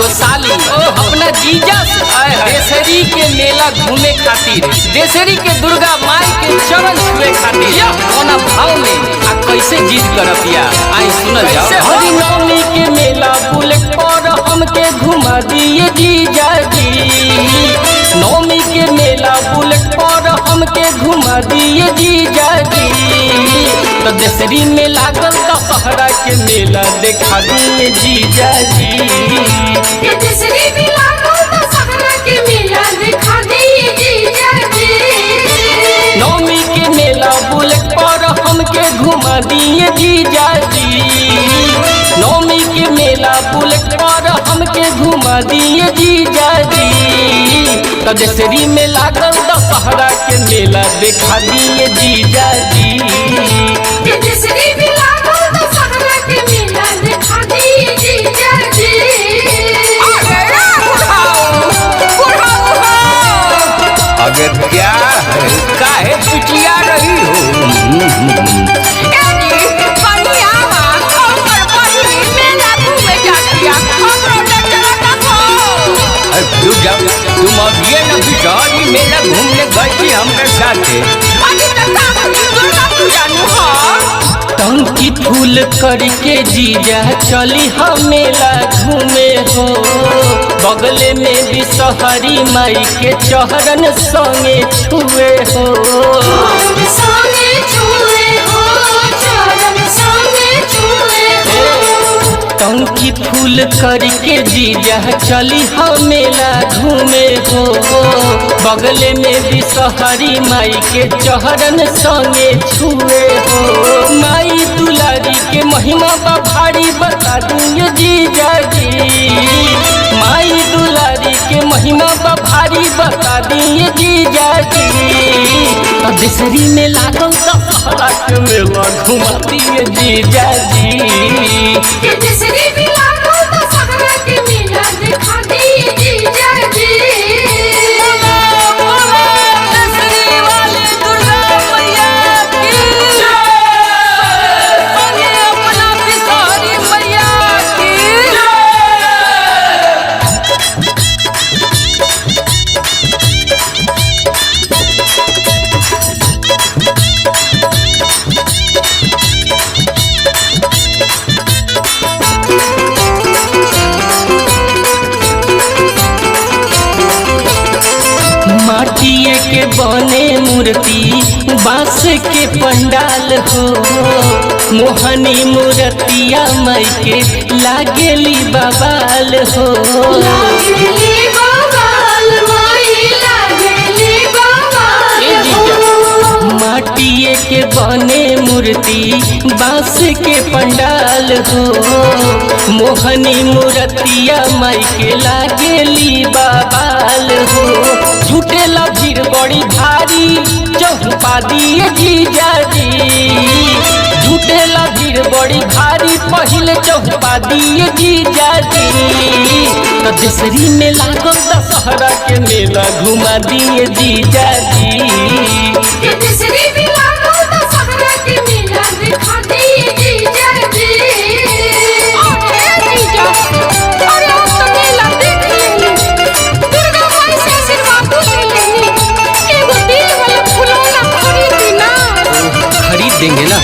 एगो साली अपना जीजा से देसरी के मेला घूमे खातिर देसरी के दुर्गा माई के चरण छुए खातिर कोना भाव में आ कैसे जीत करतिया आई सुनल जाओ। हरि नवमी के मेला बुलेट पर हमके घुमा दिए जीजा जी, नवमी के मेला बुलेट पर हमके घुमा दिए जीजा जी। तो देसरी में लागल दशहरा के मेला देखा दिए जीजा जी, देसरी में लागल दशहरा के मेला देखा दिए जीजा जी। नवमी के मेला बुलेट पर हमके घुमा दिए जीजा जी, नवमी के मेला बुलेट पर हमके घुमा दिए जीजा जी। तो देसरी में लागल दशहरा के मेला देखा दिए जीजा जी, देसरी में लागल दशहरा के मेला देखा दिए जीजा जी। अगर क्या है काहे पिटिया रही हो? तुम अब ये न बिचारी मेला घूमने गई थी हमारे साथ। टंकी फूल करके जीजा चली हम मेला घूमे हो, बगले में भी सहरी माई के चरण संगे छुए हो। संगे छुए हो, चरण संगे छुए हो। टंकी फूल करके जीजा चली हम मेला घूमे हो, बगले में भी सहरी माई के चरण संगे छुए हो। माई दुलारी के महिमा बा भारी बता दूंगे जीजा जी, माई दुलारी के महिमा बा भारी बता दिए जीजा जी। तो देसरी में लागल दशहरा के मेला घुमा दिए जीजा जी, देसरी में लागल दशहरा के मेला देखा दिए जीजा जी। माटिए के बने मूर्ति बांस के पंडाल हो, मोहनी मूर्तिया माई के लागेली बवाल हो। लागेली बवाल माई लागेली बवाल हो। माटिए के बने मूर्ति बांस के पंडाल हो, मोहनी मूर्तिया माई के लागेली बवाल हो। झूठेला भीड़ बड़ी भारी चौपा दिए जीजा जी, झूठेला भीड़ बड़ी भारी पहले चौपा दिए जीजा जी। तो देसरी में लागल दशहरा के मेला घुमा दिए जीजा जी, देसरी में लागल दशहरा के मेला देखा दिए जीजा जी। खरीद देंगे ना,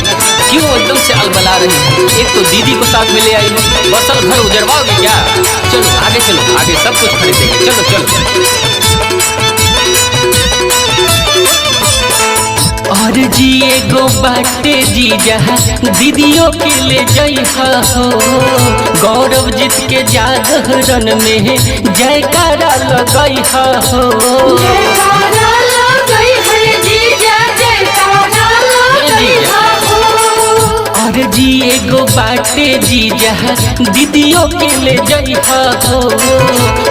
क्यों एकदम से अलबला रही है? एक तो दीदी को साथ में ले आई हो, बसल घर उजरवाओगे क्या? चलो आगे चलो, आगे सब कुछ खरीदेंगे, चलो चलो। और जी एगो बाटे जीजा दीदियों के ले जइहा हो, गौरव जीत के जागरण में जयकारा लगइहा हो। जयकारा लगई है जीजा, जयकारा लगई हो। और जी एगो बाटे जीजा दीदियों के ले जइहा हो,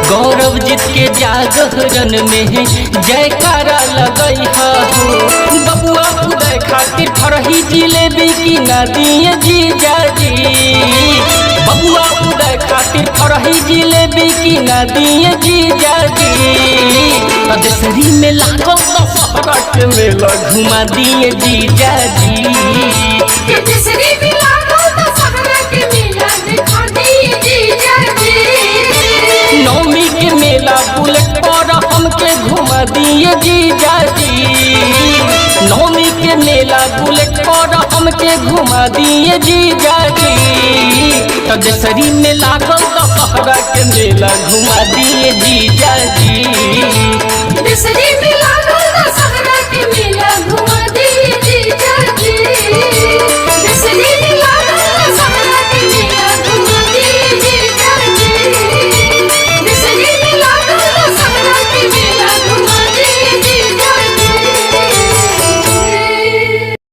गौरव जीत के जागरण में जयकारा लगइहा हो। बबुआ उदय खातिर फरही जिलेबी की ना दिए जीजा जी, बबुआ उदय खातिर फरही जिलेबी की ना दिए जीजा जी। देसरी में लागल दशहरा के मेला घुमा दिए जीजा जी, देसरी में लागल दशहरा के मेला देखा दिए जीजा जी। हमके घुमा दिए जीजा जी। तो देसरी में लागल दशहरा के मेला घुमा दिए जीजा जी। देसरी में लागल दशहरा के मेला